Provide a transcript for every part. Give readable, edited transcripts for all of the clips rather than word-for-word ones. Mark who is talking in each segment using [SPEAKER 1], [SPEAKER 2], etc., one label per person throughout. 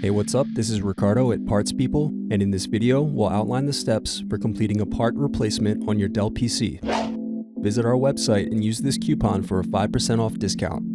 [SPEAKER 1] Hey, what's up? This is Ricardo at Parts People, and in this video, we'll outline the steps for completing a part replacement on your Dell PC. Visit our website and use this coupon for a 5% off discount.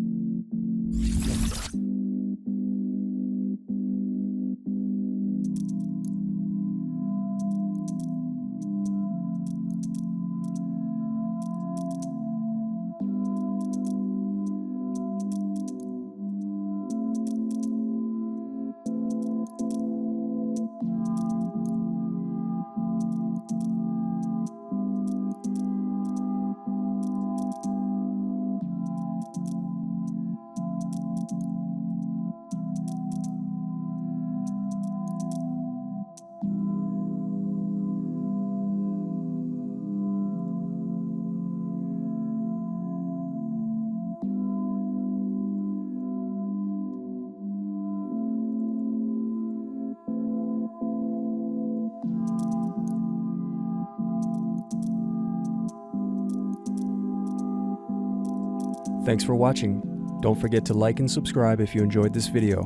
[SPEAKER 1] Thanks for watching. Don't forget to like and subscribe if you enjoyed this video.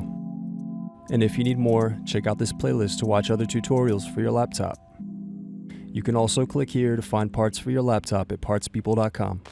[SPEAKER 1] And if you need more, check out this playlist to watch other tutorials for your laptop. You can also click here to find parts for your laptop at partspeople.com.